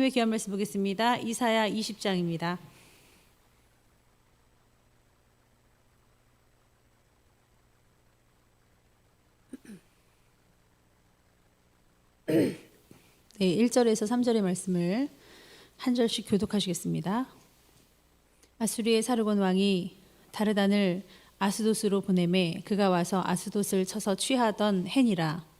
하나님의 귀한 말씀 보겠습니다. 이사야 20장입니다. 네, 1절에서 3절의 말씀을 한 절씩 교독하시겠습니다. 아수리의 사르곤 왕이 다르단을 아스돗으로 보내매 그가 와서 아스돗을 쳐서 취하던 해니라.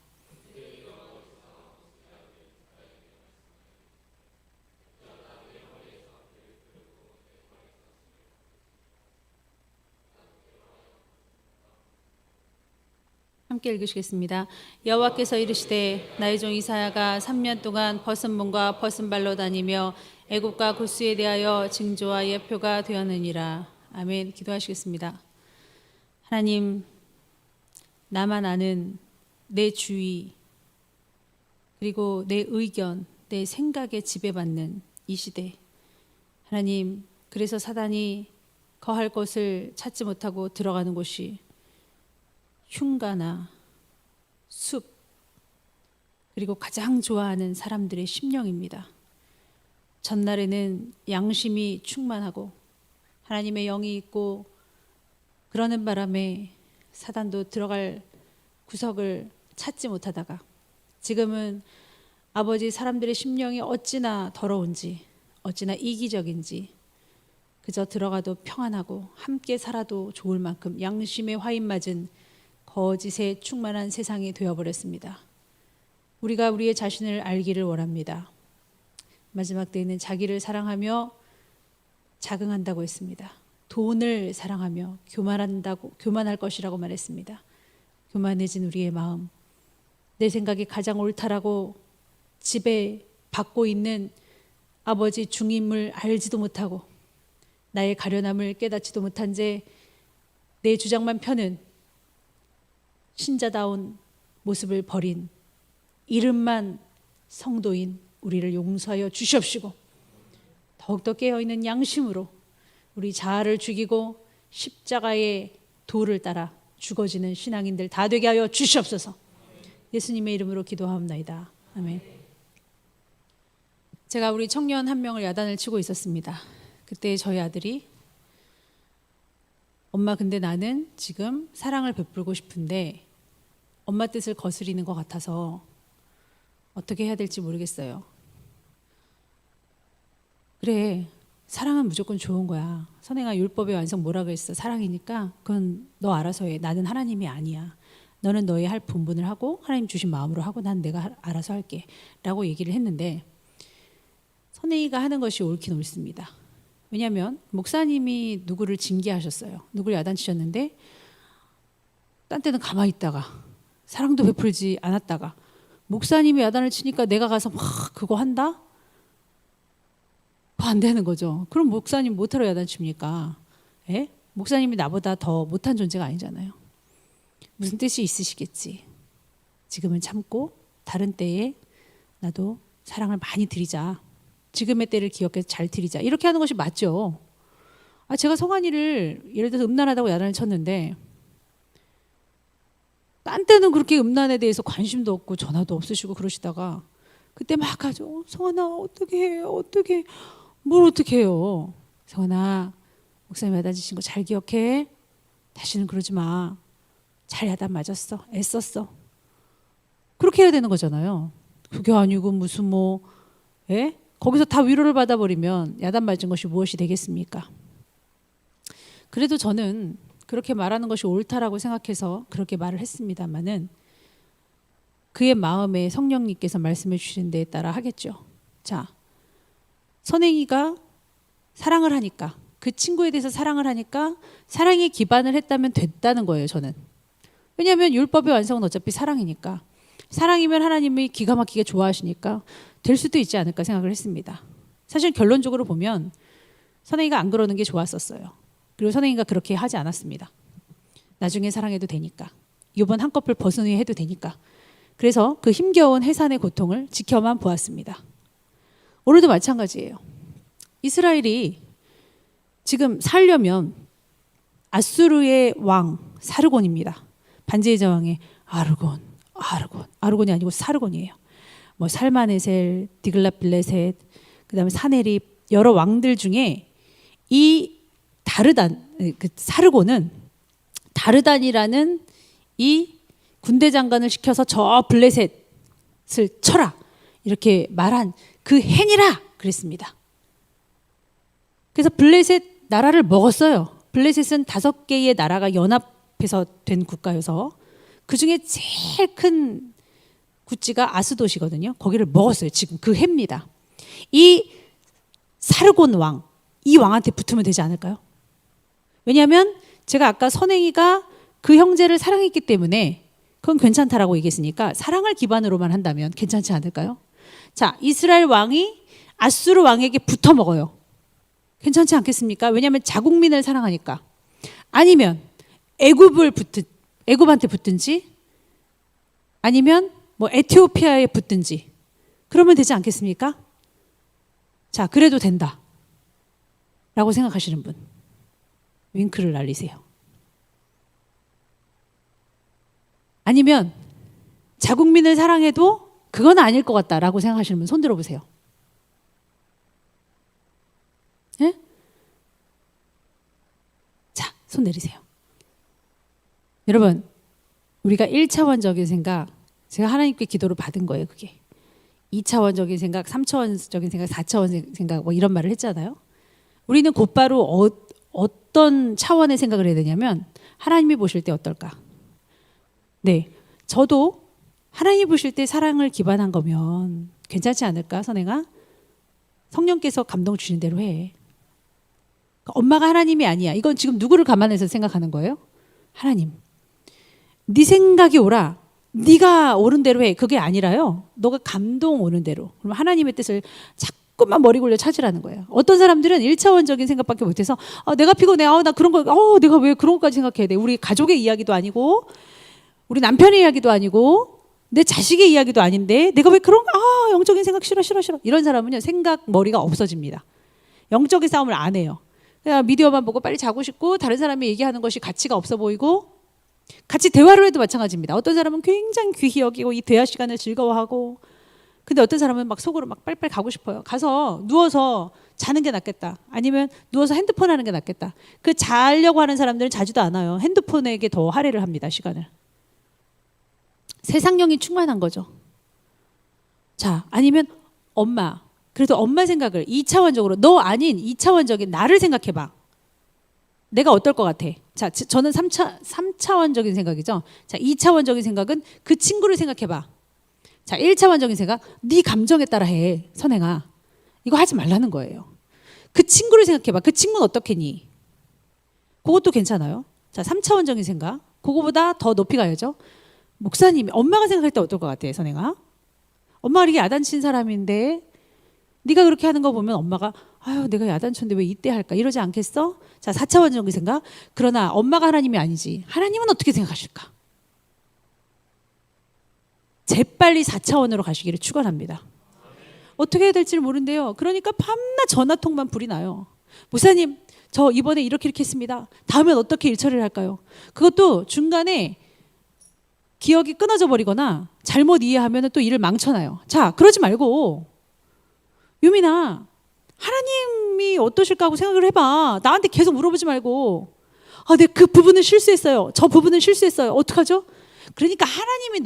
함께 읽으시겠습니다. 여호와께서 이르시되 나의 종 이사야가 3년 동안 벗은 몸과 벗은 발로 다니며 애굽과 구스에 대하여 징조와 예표가 되었느니라. 아멘. 기도하시겠습니다. 하나님, 나만 아는 내 주의 그리고 내 의견, 내 생각에 지배받는 이 시대, 하나님, 그래서 사단이 거할 곳을 찾지 못하고 들어가는 곳이 흉가나 숲, 그리고 가장 좋아하는 사람들의 심령입니다. 전날에는 양심이 충만하고 하나님의 영이 있고 그러는 바람에 사단도 들어갈 구석을 찾지 못하다가 지금은 아버지 사람들의 심령이 어찌나 더러운지 어찌나 이기적인지 그저 들어가도 평안하고 함께 살아도 좋을 만큼 양심의 화인 맞은 거짓에 충만한 세상이 되어버렸습니다. 우리가 우리의 자신을 알기를 원합니다. 마지막 때에는 자기를 사랑하며 자긍한다고 했습니다. 돈을 사랑하며 교만할 것이라고 말했습니다. 교만해진 우리의 마음, 내 생각이 가장 옳다라고 지배받고 있는 아버지 중임을 알지도 못하고 나의 가련함을 깨닫지도 못한 채 내 주장만 펴는 신자다운 모습을 버린 이름만 성도인 우리를 용서하여 주시옵시고 더욱더 깨어있는 양심으로 우리 자아를 죽이고 십자가의 도를 따라 죽어지는 신앙인들 다 되게 하여 주시옵소서. 예수님의 이름으로 기도하옵나이다. 아멘. 제가 우리 청년 한 명을 야단을 치고 있었습니다. 그때 저희 아들이 엄마, 근데 나는 지금 사랑을 베풀고 싶은데 엄마 뜻을 거스리는 것 같아서 어떻게 해야 될지 모르겠어요. 그래, 사랑은 무조건 좋은 거야. 선행아, 율법의 완성 뭐라 그랬어? 사랑이니까 그건 너 알아서 해. 나는 하나님이 아니야. 너는 너의 할 분분을 하고 하나님 주신 마음으로 하고 난 내가 알아서 할게 라고 얘기를 했는데 선행이가 하는 것이 옳긴 옳습니다. 왜냐하면 목사님이 누구를 징계하셨어요. 누구를 야단치셨는데 딴 때는 가만히 있다가 사랑도 베풀지 않았다가 목사님이 야단을 치니까 내가 가서 막 그거 한다? 그거 안 되는 거죠. 그럼 목사님 못하러 야단 칩니까? 에? 목사님이 나보다 더 못한 존재가 아니잖아요. 무슨 뜻이 있으시겠지. 지금은 참고 다른 때에 나도 사랑을 많이 드리자. 지금의 때를 기억해서 잘 드리자. 이렇게 하는 것이 맞죠. 제가 성환이를 예를 들어서 음란하다고 야단을 쳤는데 딴 때는 그렇게 음란에 대해서 관심도 없고 전화도 없으시고 그러시다가 그때 막 하죠. 성환아 어떻게 해요? 어떻게 뭘 어떻게 해요? 성환아 목사님 야단 치신 거 잘 기억해. 다시는 그러지 마. 잘 야단 맞았어. 애썼어. 그렇게 해야 되는 거잖아요. 그게 아니고 무슨 예? 거기서 다 위로를 받아버리면 야단 맞은 것이 무엇이 되겠습니까? 그래도 저는 그렇게 말하는 것이 옳다라고 생각해서 그렇게 말을 했습니다마는 그의 마음에 성령님께서 말씀해 주신 데에 따라 하겠죠. 자, 선행이가 사랑을 하니까 그 친구에 대해서 사랑을 하니까 사랑에 기반을 했다면 됐다는 거예요. 저는. 왜냐하면 율법의 완성은 어차피 사랑이니까 사랑이면 하나님이 기가 막히게 좋아하시니까 될 수도 있지 않을까 생각을 했습니다. 사실 결론적으로 보면 선행이가 안 그러는 게 좋았었어요. 그리고 선행이가 그렇게 하지 않았습니다. 나중에 사랑해도 되니까. 이번 한꺼풀 벗은 후에 해도 되니까. 그래서 그 힘겨운 해산의 고통을 지켜만 보았습니다. 오늘도 마찬가지예요. 이스라엘이 지금 살려면 아수르의 왕 사르곤입니다. 반지의 제왕의 아르곤이 아니고 사르곤이에요. 살마네셀, 디글랏빌레셋, 그다음에 사네립 여러 왕들 중에 이 그 사르곤은 다르단이라는 이 군대 장관을 시켜서 저 블레셋을 쳐라 이렇게 말한 그 행이라 그랬습니다. 그래서 블레셋 나라를 먹었어요. 블레셋은 5개의 나라가 연합해서 된 국가여서 그 중에 제일 큰 구찌가 아스돗이거든요. 거기를 먹었어요. 지금 그 해입니다. 이 사르곤 왕, 이 왕한테 붙으면 되지 않을까요? 왜냐하면 제가 아까 선행이가 그 형제를 사랑했기 때문에 그건 괜찮다라고 얘기했으니까 사랑을 기반으로만 한다면 괜찮지 않을까요? 자, 이스라엘 왕이 아수르 왕에게 붙어 먹어요. 괜찮지 않겠습니까? 왜냐하면 자국민을 사랑하니까. 아니면 애굽한테 붙든지 아니면 뭐 에티오피아에 붙든지 그러면 되지 않겠습니까? 자, 그래도 된다 라고 생각하시는 분 윙크를 날리세요. 아니면 자국민을 사랑해도 그건 아닐 것 같다라고 생각하시는 분 손 들어보세요. 네? 자, 손 내리세요. 여러분, 우리가 1차원적인 생각, 제가 하나님께 기도를 받은 거예요. 그게 2차원적인 생각, 3차원적인 생각, 4차원 생각 뭐 이런 말을 했잖아요. 우리는 곧바로 어떤 차원의 생각을 해야 되냐면 하나님이 보실 때 어떨까? 네, 저도 하나님이 보실 때 사랑을 기반한 거면 괜찮지 않을까, 선행아? 성령께서 감동 주신 대로 해. 엄마가 하나님이 아니야. 이건 지금 누구를 감안해서 생각하는 거예요? 하나님. 네 생각이 오라. 네가 옳은 대로 해. 그게 아니라요. 너가 감동 오는 대로. 그럼 하나님의 뜻을 자꾸만 머리 굴려 찾으라는 거예요. 어떤 사람들은 1차원적인 생각밖에 못해서 내가 피곤해. 나 그런 거 내가 왜 그런 것까지 생각해야 돼. 우리 가족의 이야기도 아니고 우리 남편의 이야기도 아니고 내 자식의 이야기도 아닌데 내가 왜 그런 영적인 생각 싫어. 이런 사람은요. 생각 머리가 없어집니다. 영적인 싸움을 안 해요. 그냥 미디어만 보고 빨리 자고 싶고 다른 사람이 얘기하는 것이 가치가 없어 보이고 같이 대화를 해도 마찬가지입니다. 어떤 사람은 굉장히 귀히 여기고 이 대화 시간을 즐거워하고 근데 어떤 사람은 막 속으로 막 빨리빨리 가고 싶어요. 가서 누워서 자는 게 낫겠다. 아니면 누워서 핸드폰 하는 게 낫겠다. 그 자려고 하는 사람들은 자지도 않아요. 핸드폰에게 더 할애를 합니다. 시간을. 세상령이 충만한 거죠. 자, 아니면 엄마. 그래도 엄마 생각을 2차원적으로 너 아닌 2차원적인 나를 생각해봐. 내가 어떨 것 같아? 자, 저는 3차원적인 생각이죠. 자, 2차원적인 생각은 그 친구를 생각해봐. 자, 1차원적인 생각, 네 감정에 따라 해, 선행아. 이거 하지 말라는 거예요. 그 친구를 생각해봐. 그 친구는 어떻겠니? 그것도 괜찮아요. 자, 3차원적인 생각, 그거보다 더 높이 가야죠. 목사님이 엄마가 생각할 때 어떨 것 같아, 선행아? 엄마가 이렇게 야단친 사람인데 네가 그렇게 하는 거 보면 엄마가 내가 야단쳤는데 왜 이때 할까 이러지 않겠어? 자, 4차원적인 생각. 그러나 엄마가 하나님이 아니지. 하나님은 어떻게 생각하실까? 재빨리 4차원으로 가시기를 축원합니다. 어떻게 해야 될지 모르는데요. 그러니까 밤낮 전화통만 불이 나요. 목사님, 저 이번에 이렇게 했습니다. 다음엔 어떻게 일처리를 할까요? 그것도 중간에 기억이 끊어져 버리거나 잘못 이해하면 또 일을 망쳐놔요. 자, 그러지 말고 유민아, 하나님이 어떠실까 하고 생각을 해봐. 나한테 계속 물어보지 말고 내가 그 부분은 실수했어요. 저 부분은 실수했어요. 어떡하죠? 그러니까 하나님이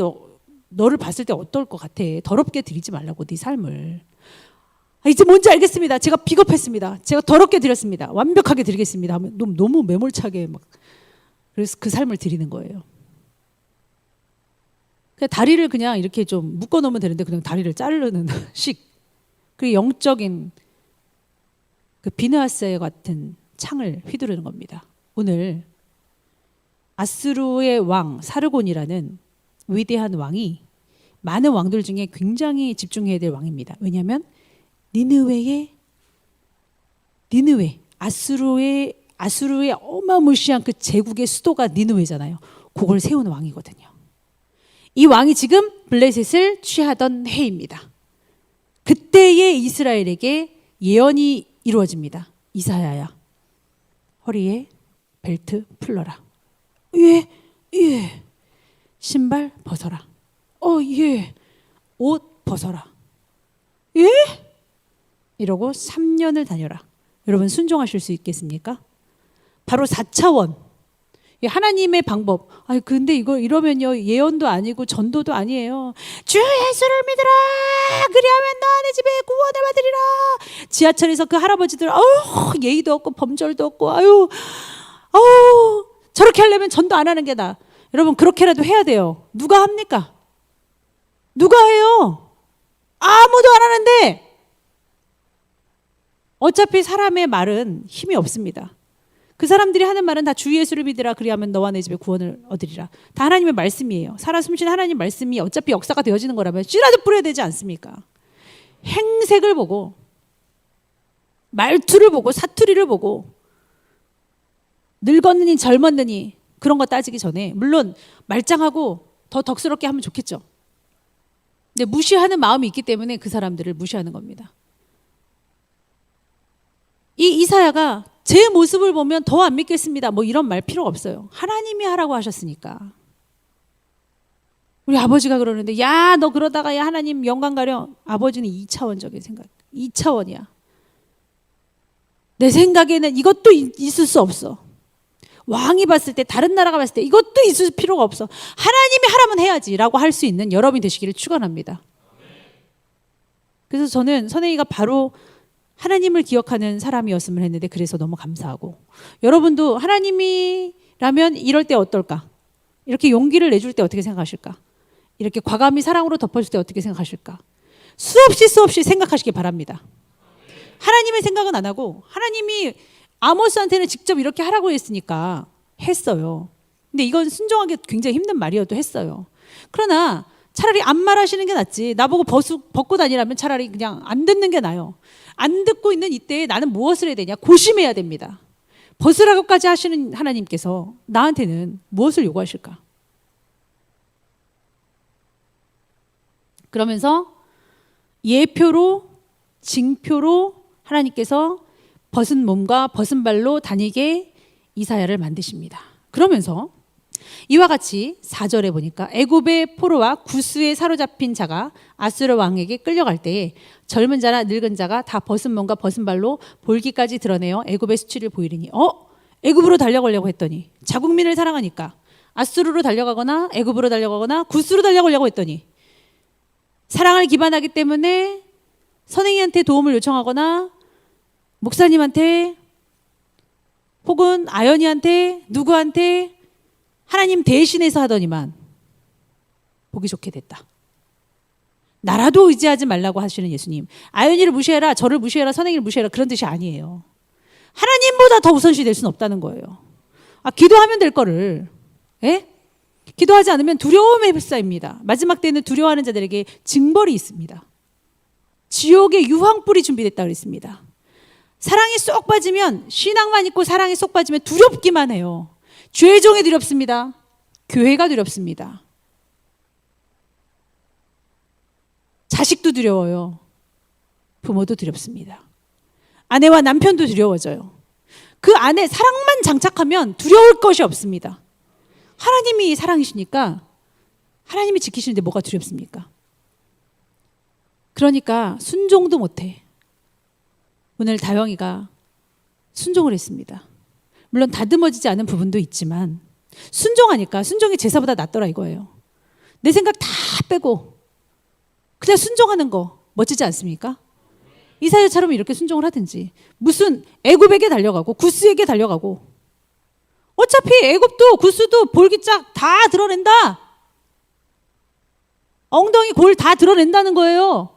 너를 봤을 때 어떨 것 같아. 더럽게 드리지 말라고 네 삶을. 이제 뭔지 알겠습니다. 제가 비겁했습니다. 제가 더럽게 드렸습니다. 완벽하게 드리겠습니다 하면 너무 매몰차게 막 그래서 그 삶을 드리는 거예요. 그냥 다리를 그냥 이렇게 좀 묶어놓으면 되는데 그냥 다리를 자르는 식. 그 영적인 그 비느하스 같은 창을 휘두르는 겁니다. 오늘 아수르의 왕 사르곤이라는 위대한 왕이 많은 왕들 중에 굉장히 집중해야 될 왕입니다. 왜냐하면 니느웨 아수르의 어마무시한 그 제국의 수도가 니느웨잖아요. 그걸 세운 왕이거든요. 이 왕이 지금 블레셋을 취하던 해입니다. 그때의 이스라엘에게 예언이 이루어집니다. 이사야야, 허리에 벨트 풀러라. 예. 신발 벗어라. 예. 옷 벗어라. 예? 이러고 3년을 다녀라. 여러분 순종하실 수 있겠습니까? 바로 4차원. 하나님의 방법. 아니 근데 이거 이러면요 예언도 아니고 전도도 아니에요. 주 예수를 믿으라. 그리하면 너 내 집에 구원을 받으리라. 지하철에서 그 할아버지들 예의도 없고 범절도 없고 저렇게 하려면 전도 안 하는 게 나아. 여러분 그렇게라도 해야 돼요. 누가 합니까? 누가 해요? 아무도 안 하는데. 어차피 사람의 말은 힘이 없습니다. 그 사람들이 하는 말은 다 주 예수를 믿으라. 그리하면 너와 내 집에 구원을 얻으리라. 다 하나님의 말씀이에요. 살아 숨쉬는 하나님 말씀이 어차피 역사가 되어지는 거라면 씨라도 뿌려야 되지 않습니까? 행색을 보고 말투를 보고 사투리를 보고 늙었느니 젊었느니 그런 거 따지기 전에 물론 말짱하고 더 덕스럽게 하면 좋겠죠. 근데 무시하는 마음이 있기 때문에 그 사람들을 무시하는 겁니다. 이 이사야가 제 모습을 보면 더 안 믿겠습니다. 뭐 이런 말 필요 없어요. 하나님이 하라고 하셨으니까. 우리 아버지가 그러는데 야 너 그러다가 야 하나님 영광 가려. 아버지는 2차원적인 생각. 2차원이야. 내 생각에는 이것도 있을 수 없어. 왕이 봤을 때 다른 나라가 봤을 때 이것도 있을 필요가 없어. 하나님이 하라면 해야지 라고 할 수 있는 여러분이 되시기를 축원합니다. 그래서 저는 선행이가 바로 하나님을 기억하는 사람이었으면 했는데 그래서 너무 감사하고 여러분도 하나님이라면 이럴 때 어떨까? 이렇게 용기를 내줄 때 어떻게 생각하실까? 이렇게 과감히 사랑으로 덮어줄 때 어떻게 생각하실까? 수없이 생각하시기 바랍니다. 하나님의 생각은 안 하고 하나님이 아모스한테는 직접 이렇게 하라고 했으니까 했어요. 근데 이건 순종하기 굉장히 힘든 말이어도 했어요. 그러나 차라리 안 말하시는 게 낫지. 나보고 벗고 다니라면 차라리 그냥 안 듣는 게 나아요. 안 듣고 있는 이때에 나는 무엇을 해야 되냐? 고심해야 됩니다. 벗으라고까지 하시는 하나님께서 나한테는 무엇을 요구하실까? 그러면서 예표로 징표로 하나님께서 벗은 몸과 벗은 발로 다니게 이사야를 만드십니다. 그러면서 이와 같이 4절에 보니까 애굽의 포로와 구스에 사로잡힌 자가 아수르 왕에게 끌려갈 때에 젊은 자나 늙은 자가 다 벗은 몸과 벗은 발로 볼기까지 드러내어 애굽의 수치를 보이리니 애굽으로 달려가려고 했더니 자국민을 사랑하니까 아수르로 달려가거나 애굽으로 달려가거나 구스로 달려가려고 했더니 사랑을 기반하기 때문에 선행이한테 도움을 요청하거나 목사님한테 혹은 아연이한테 누구한테 하나님 대신해서 하더니만 보기 좋게 됐다. 나라도 의지하지 말라고 하시는 예수님. 아연이를 무시해라, 저를 무시해라, 선행이를 무시해라 그런 뜻이 아니에요. 하나님보다 더 우선시 될 수는 없다는 거예요. 기도하면 될 거를 기도하지 않으면 두려움에 쌓입니다. 마지막 때는 두려워하는 자들에게 징벌이 있습니다. 지옥의 유황불이 준비됐다 그랬습니다. 사랑이 쏙 빠지면 신앙만 있고 사랑이 쏙 빠지면 두렵기만 해요. 죄종이 두렵습니다. 교회가 두렵습니다. 자식도 두려워요. 부모도 두렵습니다. 아내와 남편도 두려워져요. 그 안에 사랑만 장착하면 두려울 것이 없습니다. 하나님이 사랑이시니까 하나님이 지키시는데 뭐가 두렵습니까? 그러니까 순종도 못해. 오늘 다영이가 순종을 했습니다. 물론 다듬어지지 않은 부분도 있지만 순종하니까 순종이 제사보다 낫더라 이거예요. 내 생각 다 빼고 그냥 순종하는 거 멋지지 않습니까? 이사야처럼 이렇게 순종을 하든지 무슨 애굽에게 달려가고 구스에게 달려가고 어차피 애굽도 구스도 볼기짝 다 드러낸다. 엉덩이 골 다 드러낸다는 거예요.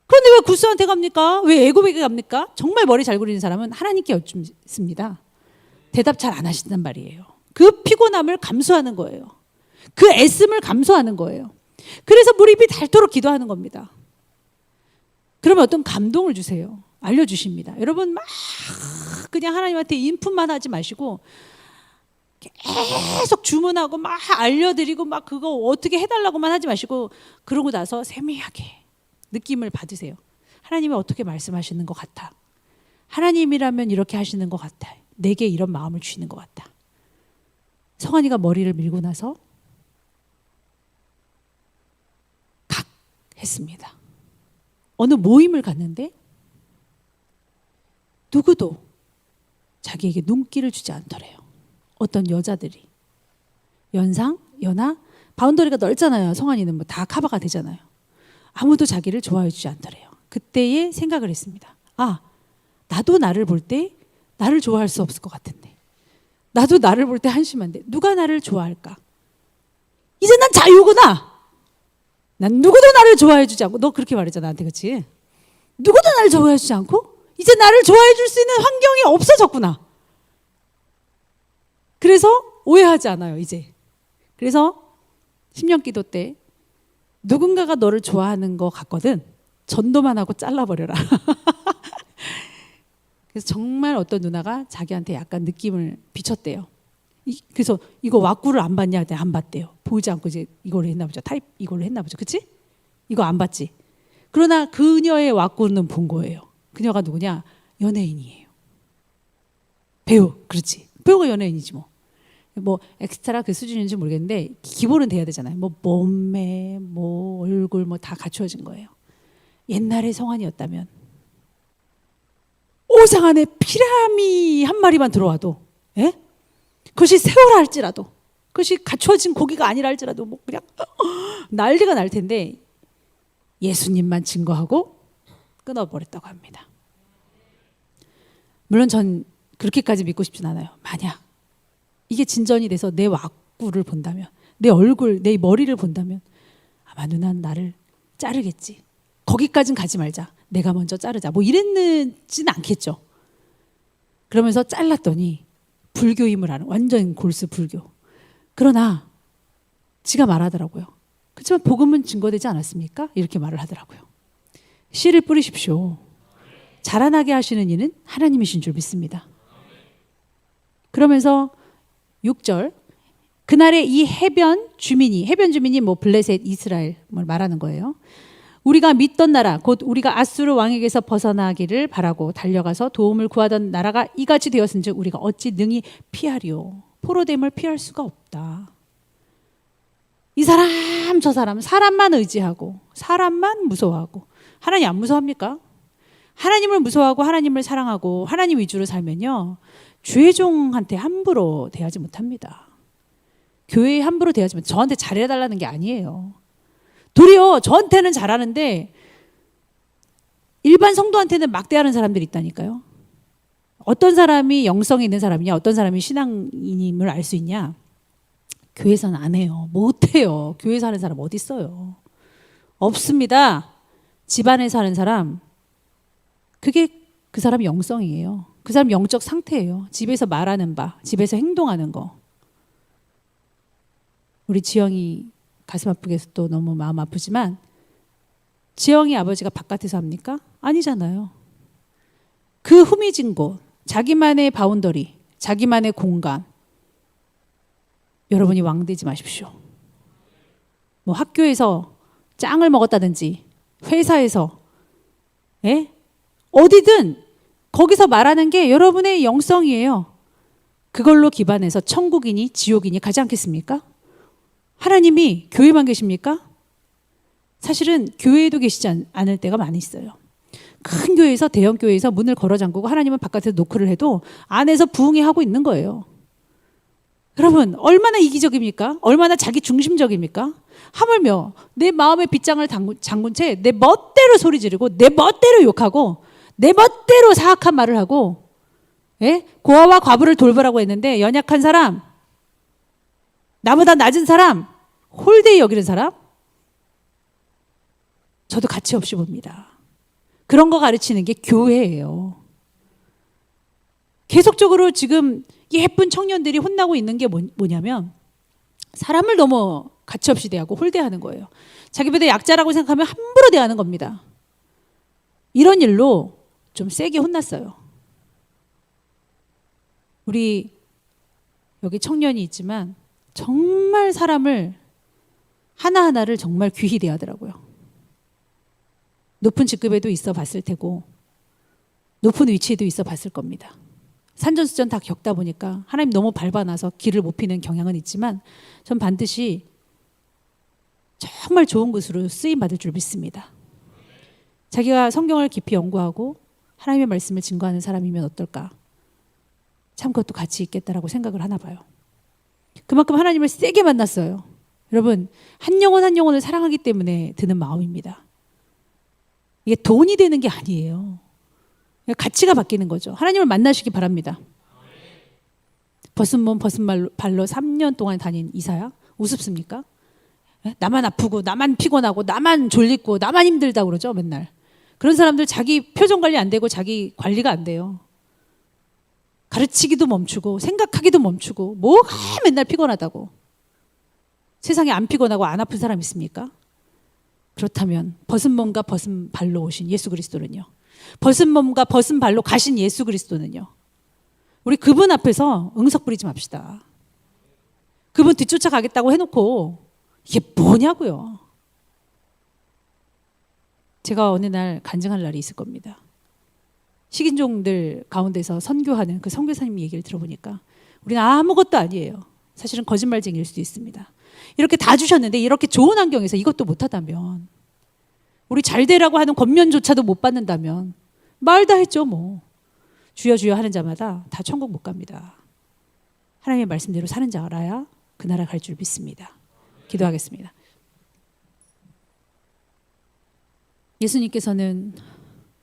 그런데 왜 구스한테 갑니까? 왜 애굽에게 갑니까? 정말 머리 잘 굴리는 사람은 하나님께 여쭙습니다. 대답 잘 안 하신단 말이에요. 그 피곤함을 감수하는 거예요. 그 애씀을 감수하는 거예요. 그래서 무릎이 닳도록 기도하는 겁니다. 그러면 어떤 감동을 주세요. 알려주십니다. 여러분 막 그냥 하나님한테 인풋만 하지 마시고 계속 주문하고 막 알려드리고 막 그거 어떻게 해달라고만 하지 마시고 그러고 나서 세미하게 느낌을 받으세요. 하나님이 어떻게 말씀하시는 것 같아. 하나님이라면 이렇게 하시는 것 같아. 내게 이런 마음을 주시는 것 같다. 성환이가 머리를 밀고 나서 각 했습니다. 어느 모임을 갔는데 누구도 자기에게 눈길을 주지 않더래요. 어떤 여자들이. 연상, 연하, 바운더리가 넓잖아요. 성환이는 뭐 다 커버가 되잖아요. 아무도 자기를 좋아해 주지 않더래요. 그때에 생각을 했습니다. 아, 나도 나를 볼 때 나를 좋아할 수 없을 것 같은데, 나도 나를 볼 때 한심한데 누가 나를 좋아할까? 이제 난 자유구나. 난 누구도 나를 좋아해 주지 않고, 너 그렇게 말했잖아 나한테, 그렇지? 누구도 나를 좋아해 주지 않고 이제 나를 좋아해 줄 수 있는 환경이 없어졌구나. 그래서 오해하지 않아요 이제. 그래서 10년 기도 때 누군가가 너를 좋아하는 것 같거든, 전도만 하고 잘라버려라. 그래서 정말 어떤 누나가 자기한테 약간 느낌을 비췄대요. 그래서 이거 왁구를 안 봤냐? 안 봤대요. 보이지 않고 이제 이걸로 했나 보죠. 타입 이걸로 했나 보죠. 그치? 이거 안 봤지? 그러나 그녀의 왁구는 본 거예요. 그녀가 누구냐? 연예인이에요. 배우. 그렇지. 배우가 연예인이지 뭐. 뭐 엑스트라 그 수준인지 모르겠는데 기본은 돼야 되잖아요. 뭐 몸매, 뭐 얼굴 뭐 다 갖추어진 거예요. 옛날에 성환이었다면 오상 안에 피라미 한 마리만 들어와도, 예? 그것이 새우라 할지라도, 그것이 갖추어진 고기가 아니라 할지라도 뭐 그냥 난리가 날 텐데 예수님만 증거하고 끊어버렸다고 합니다. 물론 전 그렇게까지 믿고 싶진 않아요. 만약 이게 진전이 돼서 내 왁구를 본다면, 내 얼굴, 내 머리를 본다면 아마 누나는 나를 자르겠지. 거기까진 가지 말자. 내가 먼저 자르자. 뭐 이랬는지는 않겠죠. 그러면서 잘랐더니 불교임을 아는, 완전 골수 불교. 그러나 지가 말하더라고요. 그렇지만 복음은 증거되지 않았습니까? 이렇게 말을 하더라고요. 씨를 뿌리십시오. 자라나게 하시는 이는 하나님이신 줄 믿습니다. 그러면서 6절, 그날에 이 해변 주민이 뭐 블레셋, 이스라엘을 말하는 거예요. 우리가 믿던 나라, 곧 우리가 아수르 왕에게서 벗어나기를 바라고 달려가서 도움을 구하던 나라가 이같이 되었은즉 우리가 어찌 능히 피하리요. 포로됨을 피할 수가 없다. 이 사람 저 사람, 사람만 의지하고 사람만 무서워하고, 하나님 안 무서워합니까? 하나님을 무서워하고 하나님을 사랑하고 하나님 위주로 살면요, 죄종한테 함부로 대하지 못합니다. 교회에 함부로 대하지 못합니다. 저한테 잘해달라는 게 아니에요. 도리어 저한테는 잘하는데 일반 성도한테는 막대하는 사람들이 있다니까요. 어떤 사람이 영성이 있는 사람이냐, 어떤 사람이 신앙인임을 알 수 있냐? 교회에서는 안 해요. 못해요. 교회에서 하는 사람 어디 있어요? 없습니다. 집안에 사는 사람, 그게 그 사람 영성이에요. 그 사람 영적 상태예요. 집에서 말하는 바, 집에서 행동하는 거. 우리 지영이 가슴 아프게 해서 또 너무 마음 아프지만, 지영이 아버지가 바깥에서 합니까? 아니잖아요. 그 후미진 곳, 자기만의 바운더리, 자기만의 공간. 여러분이 왕되지 마십시오. 뭐 학교에서 짱을 먹었다든지, 회사에서, 예? 어디든 거기서 말하는 게 여러분의 영성이에요. 그걸로 기반해서 천국이니 지옥이니 가지 않겠습니까? 하나님이 교회만 계십니까? 사실은 교회에도 계시지 않을 때가 많이 있어요. 큰 교회에서, 대형 교회에서 문을 걸어 잠그고 하나님은 바깥에서 노크를 해도 안에서 부흥이 하고 있는 거예요. 여러분, 얼마나 이기적입니까? 얼마나 자기 중심적입니까? 하물며 내 마음의 빗장을 잠근 채 내 멋대로 소리 지르고 내 멋대로 욕하고 내 멋대로 사악한 말을 하고, 예? 고아와 과부를 돌보라고 했는데 연약한 사람, 나보다 낮은 사람, 홀대히 여기는 사람, 저도 가치 없이 봅니다. 그런 거 가르치는 게 교회예요. 계속적으로 지금 예쁜 청년들이 혼나고 있는 게 뭐냐면 사람을 너무 가치 없이 대하고 홀대하는 거예요. 자기보다 약자라고 생각하면 함부로 대하는 겁니다. 이런 일로 좀 세게 혼났어요. 우리 여기 청년이 있지만 정말 사람을 하나하나를 정말 귀히 대하더라고요. 높은 직급에도 있어 봤을 테고 높은 위치에도 있어 봤을 겁니다. 산전수전 다 겪다 보니까 하나님 너무 밟아놔서 길을 못 피는 경향은 있지만 전 반드시 정말 좋은 것으로 쓰임받을 줄 믿습니다. 자기가 성경을 깊이 연구하고 하나님의 말씀을 증거하는 사람이면 어떨까? 참 그것도 가치 있겠다라고 생각을 하나 봐요. 그만큼 하나님을 세게 만났어요. 여러분, 한 영혼 한 영혼을 사랑하기 때문에 드는 마음입니다. 이게 돈이 되는 게 아니에요. 가치가 바뀌는 거죠. 하나님을 만나시기 바랍니다. 벗은 몸 벗은 발로 3년 동안 다닌 이사야? 우습습니까? 나만 아프고 나만 피곤하고 나만 졸리고 나만 힘들다고 그러죠, 맨날. 그런 사람들 자기 표정 관리 안 되고 자기 관리가 안 돼요. 가르치기도 멈추고 생각하기도 멈추고 뭐가 맨날 피곤하다고. 세상에 안 피곤하고 안 아픈 사람 있습니까? 그렇다면 벗은 몸과 벗은 발로 오신 예수 그리스도는요. 벗은 몸과 벗은 발로 가신 예수 그리스도는요. 우리 그분 앞에서 응석 부리지 맙시다. 그분 뒤쫓아가겠다고 해놓고 이게 뭐냐고요. 제가 어느 날 간증할 날이 있을 겁니다. 식인종들 가운데서 선교하는 그 선교사님 얘기를 들어보니까 우리는 아무것도 아니에요. 사실은 거짓말쟁이일 수도 있습니다. 이렇게 다 주셨는데 이렇게 좋은 환경에서 이것도 못하다면, 우리 잘 되라고 하는 권면조차도 못 받는다면 말 다 했죠 뭐. 주여 주여 하는 자마다 다 천국 못 갑니다. 하나님의 말씀대로 사는 자 알아야 그 나라 갈 줄 믿습니다. 기도하겠습니다. 예수님께서는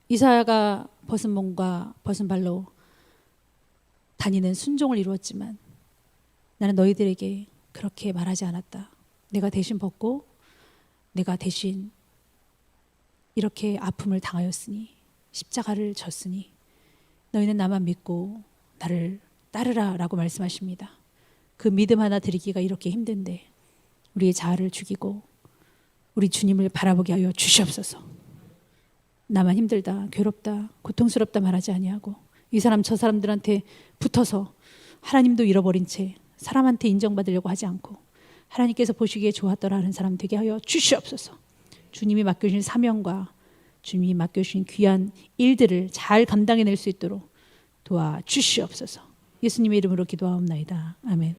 이사야가 벗은 몸과 벗은 발로 다니는 순종을 이루었지만 나는 너희들에게 그렇게 말하지 않았다. 내가 대신 벗고 내가 대신 이렇게 아픔을 당하였으니 십자가를 졌으니 너희는 나만 믿고 나를 따르라 라고 말씀하십니다. 그 믿음 하나 드리기가 이렇게 힘든데 우리의 자아를 죽이고 우리 주님을 바라보게 하여 주시옵소서. 나만 힘들다, 괴롭다, 고통스럽다 말하지 아니하고 이 사람 저 사람들한테 붙어서 하나님도 잃어버린 채 사람한테 인정받으려고 하지 않고 하나님께서 보시기에 좋았더라 하는 사람 되게 하여 주시옵소서. 주님이 맡겨주신 사명과 주님이 맡겨주신 귀한 일들을 잘 감당해낼 수 있도록 도와주시옵소서. 예수님의 이름으로 기도하옵나이다. 아멘.